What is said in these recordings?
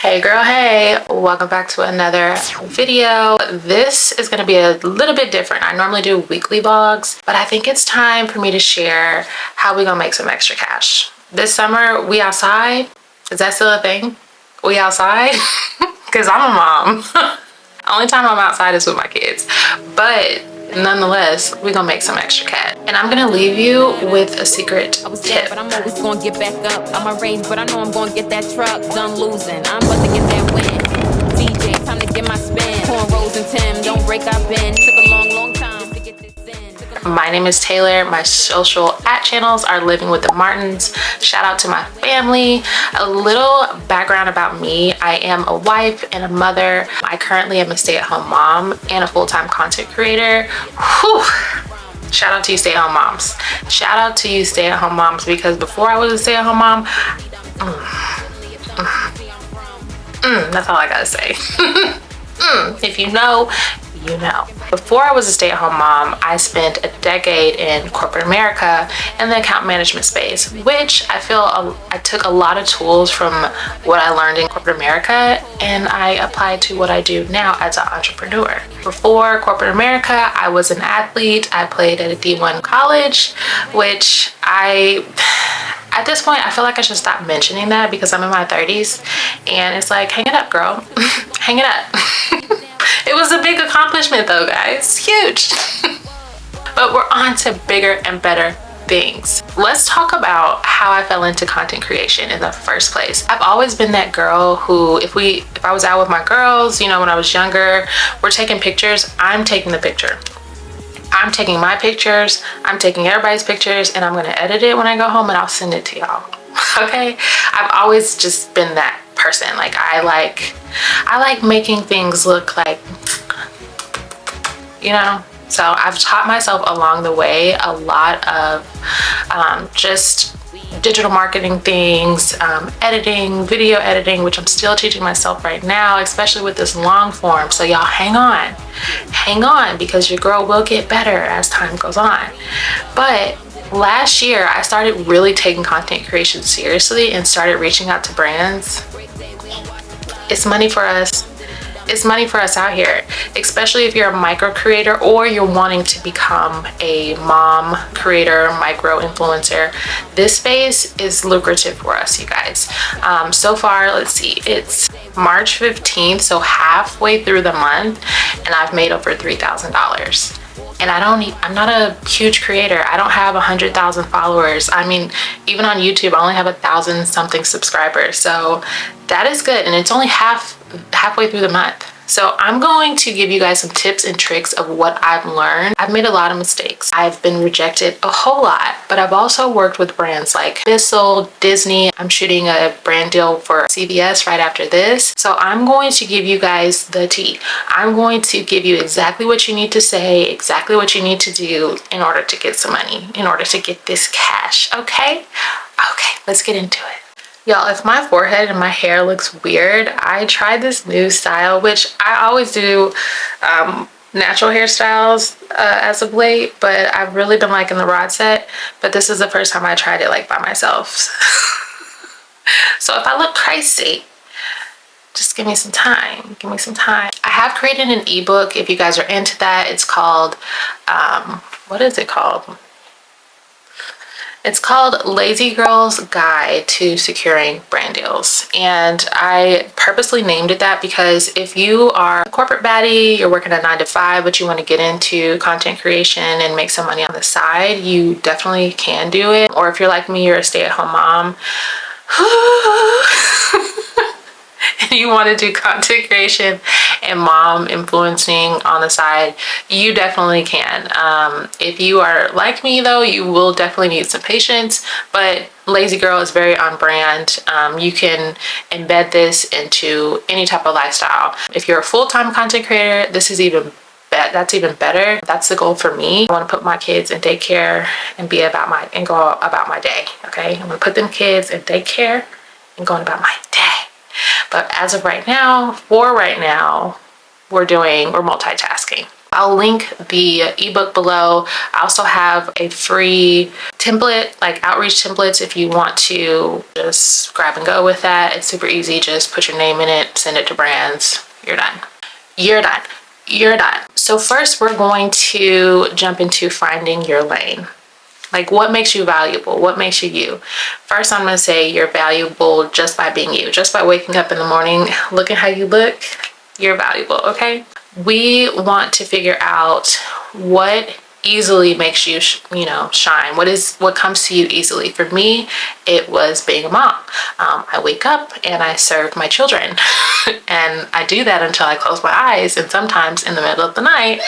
Hey girl, hey, welcome back to another video. This is going to be a little bit different. I normally do weekly vlogs, but I think it's time for me to share how we gonna make some extra cash. This summer, we outside. Is that still a thing? We outside? Because I'm a mom. Only time I'm outside is with my kids. But nonetheless, we're gonna make some extra cash. And I'm gonna leave you with a secret tip. But I'm always gonna get back up. I'm a range, but I know I'm gonna get that truck done losing. I'm about to get that win. DJ, time to get my spin. Cornrows and Tim, don't break our bin. Took a long time to get this in. My name is Taylor. My social channels are Living with the Martins. Shout out to my family. A little background about me. I am a wife and a mother. I currently am a stay-at-home mom and a full-time content creator. Whew. Shout out to you stay-at-home moms. Shout out to you stay-at-home moms, because before I was a stay-at-home mom, that's all I gotta say. If you know, you know. Before I was a stay-at-home mom, I spent a decade in corporate America in the account management space, which I feel I took a lot of tools from what I learned in corporate America and I applied to what I do now as an entrepreneur. Before corporate America, I was an athlete. I played at a D1 college, which at this point, I feel like I should stop mentioning that because I'm in my 30s and it's like, hang it up, girl. Hang it up. It was a big accomplishment though, guys. Huge. But we're on to bigger and better things. Let's talk about how I fell into content creation in the first place. I've always been that girl who, if I was out with my girls, you know, when I was younger, we're taking pictures, I'm taking the picture. I'm taking my pictures, I'm taking everybody's pictures, and I'm gonna edit it when I go home and I'll send it to y'all. Okay? I've always just been that person. Like I like making things look like, you know. So I've taught myself along the way a lot of just digital marketing things, editing, video editing, which I'm still teaching myself right now, especially with this long form. So y'all hang on, because your girl will get better as time goes on. But last year I started really taking content creation seriously and started reaching out to brands. It's money for us. It's money for us out here, especially if you're a micro creator or you're wanting to become a mom creator, micro influencer. This space is lucrative for us, you guys. So far, let's see, it's March 15th, so halfway through the month, and I've made over $3,000. And I'm not a huge creator. I don't have 100,000 followers. I mean, even on YouTube, I only have 1,000 something subscribers. So that is good. And it's only halfway through the month. So I'm going to give you guys some tips and tricks of what I've learned. I've made a lot of mistakes. I've been rejected a whole lot, but I've also worked with brands like Bissell, Disney. I'm shooting a brand deal for CVS right after this. So I'm going to give you guys the tea. I'm going to give you exactly what you need to say, exactly what you need to do in order to get some money, in order to get this cash, okay? Okay, let's get into it. Y'all, if my forehead and my hair looks weird, I tried this new style, which I always do natural hairstyles as of late, but I've really been liking the rod set, but this is the first time I tried it like by myself. So if I look crazy, just give me some time. Give me some time. I have created an ebook if you guys are into that. It's called, what is it called? It's called Lazy Girl's Guide to Securing Brand Deals. And I purposely named it that because if you are a corporate baddie, you're working a 9 to 5, but you want to get into content creation and make some money on the side, you definitely can do it. Or if you're like me, you're a stay-at-home mom, and you want to do content creation and mom influencing on the side, you definitely can. If you are like me though, you will definitely need some patience, but Lazy Girl is very on brand. You can embed this into any type of lifestyle. If you're a full-time content creator, this is that's even better. That's the goal for me. I want to put my kids in daycare and go about my day. Okay, I'm gonna put them kids in daycare and going about my day. But as of right now, we're multitasking. I'll link the ebook below. I also have a free template, like outreach templates, if you want to just grab and go with that. It's super easy. Just put your name in it, send it to brands. You're done. You're done. You're done. So first we're going to jump into finding your lane. Like, what makes you valuable? What makes you you? First, I'm gonna say you're valuable just by being you. Just by waking up in the morning, looking how you look, you're valuable, okay? We want to figure out what easily makes you, shine. What comes to you easily? For me, it was being a mom. I wake up and I serve my children. And I do that until I close my eyes, and sometimes in the middle of the night.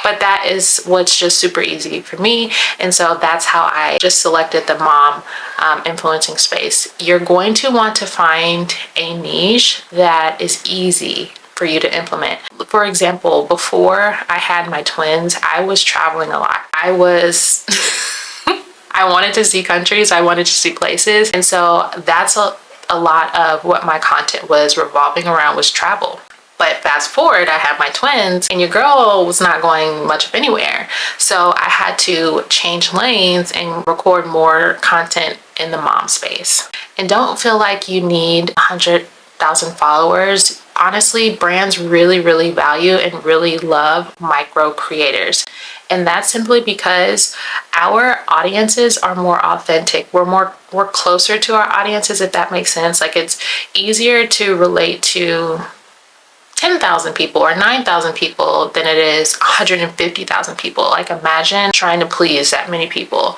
But that is what's just super easy for me. And so that's how I just selected the mom influencing space. You're going to want to find a niche that is easy for you to implement. For example, before I had my twins, I was traveling a lot. I wanted to see countries, I wanted to see places. And so that's a lot of what my content was revolving around, was travel. But fast forward, I had my twins and your girl was not going much of anywhere. So I had to change lanes and record more content in the mom space. And don't feel like you need 100,000 followers. Honestly, brands really value and really love micro creators. And that's simply because our audiences are more authentic. We're closer to our audiences, if that makes sense. Like, it's easier to relate to 10,000 people or 9,000 people than it is 150,000 people. Like, imagine trying to please that many people.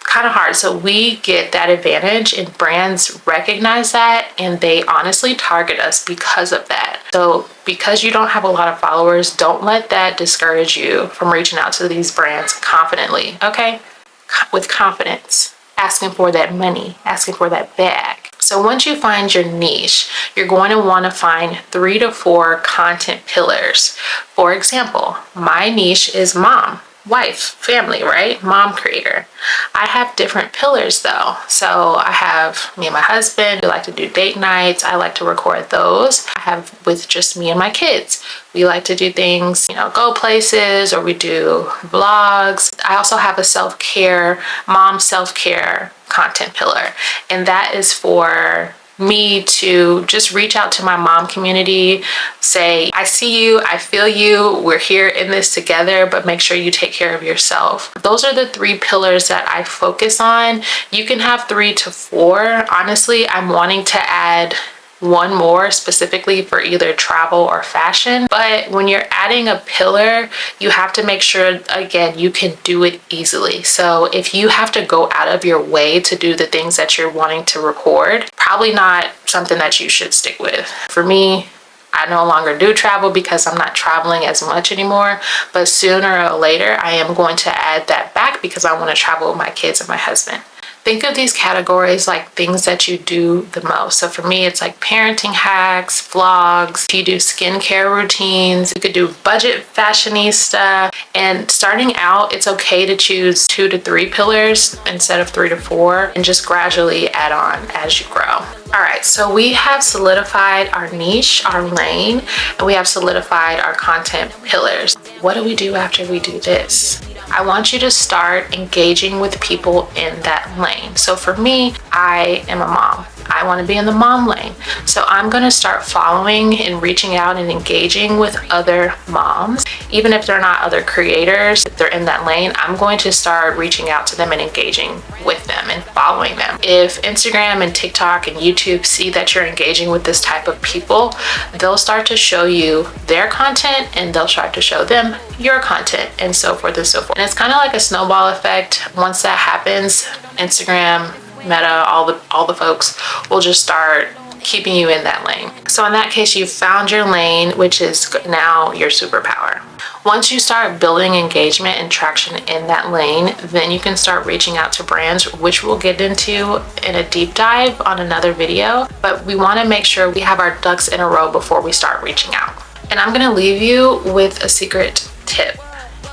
Kind of hard. So we get that advantage, and brands recognize that, and they honestly target us because of that. So because you don't have a lot of followers, don't let that discourage you from reaching out to these brands confidently, okay? With confidence, asking for that money, asking for that bag. So once you find your niche, you're going to want to find 3 to 4 content pillars. For example, my niche is mom, wife, family, right? Mom creator. I have different pillars though. So I have me and my husband. We like to do date nights. I like to record those. I have with just me and my kids. We like to do things, go places, or we do vlogs. I also have a self-care, mom self-care content pillar. And that is for me to just reach out to my mom community, say, I see you, I feel you, we're here in this together, but make sure you take care of yourself. Those are the 3 pillars that I focus on. You can have 3 to 4. Honestly, I'm wanting to add 1 more specifically for either travel or fashion. But when you're adding a pillar, you have to make sure, again, you can do it easily. So if you have to go out of your way to do the things that you're wanting to record, probably not something that you should stick with. For me, I no longer do travel because I'm not traveling as much anymore, but sooner or later I am going to add that back because I want to travel with my kids and my husband. Think of these categories like things that you do the most. So for me, it's like parenting hacks, vlogs. If you do skincare routines, you could do budget fashionista. And starting out, it's okay to choose 2 to 3 pillars instead of 3 to 4, and just gradually add on as you grow. All right, so we have solidified our niche, our lane, and we have solidified our content pillars. What do we do after we do this? I want you to start engaging with people in that lane. So for me, I am a mom. I want to be in the mom lane. So I'm going to start following and reaching out and engaging with other moms. Even if they're not other creators, if they're in that lane, I'm going to start reaching out to them and engaging with them and following them. If Instagram and TikTok and YouTube see that you're engaging with this type of people, they'll start to show you their content, and they'll start to show them your content, and so forth and so forth. And it's kind of like a snowball effect. Once that happens, Instagram, Meta, all the folks will just start keeping you in that lane. So in that case, you've found your lane, which is now your superpower. Once you start building engagement and traction in that lane, then you can start reaching out to brands, which we'll get into in a deep dive on another video. But we want to make sure we have our ducks in a row before we start reaching out. And I'm going to leave you with a secret tip.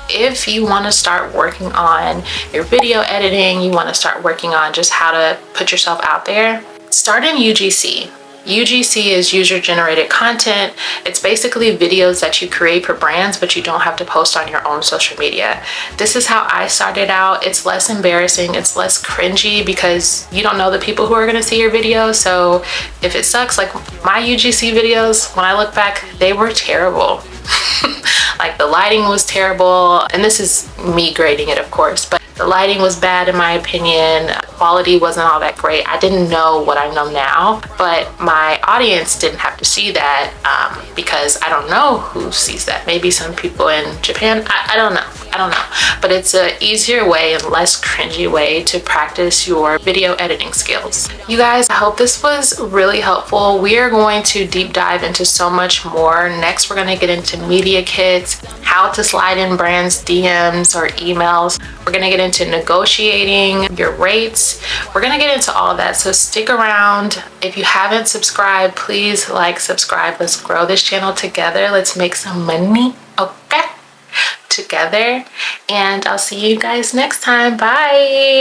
If you want to start working on your video editing, you want to start working on just how to put yourself out there, start in UGC. UGC is user generated content. It's basically videos that you create for brands, but you don't have to post on your own social media. This is how I started out. It's less embarrassing, it's less cringy because you don't know the people who are gonna see your video. So if it sucks, like my UGC videos, when I look back, they were terrible. Like the lighting was terrible, and this is me grading it, of course, but the lighting was bad in my opinion. Quality wasn't all that great. I didn't know what I know now, but my audience didn't have to see that because I don't know who sees that. Maybe some people in Japan. I don't know. But it's an easier way and less cringy way to practice your video editing skills. You guys, I hope this was really helpful. We are going to deep dive into so much more. Next, we're going to get into media kits, how to slide in brands DMs or emails. We're going to get into negotiating your rates. We're going to get into all of that. So stick around. If you haven't subscribed, please like, subscribe. Let's grow this channel together. Let's make some money. Okay? Together. And I'll see you guys next time. Bye.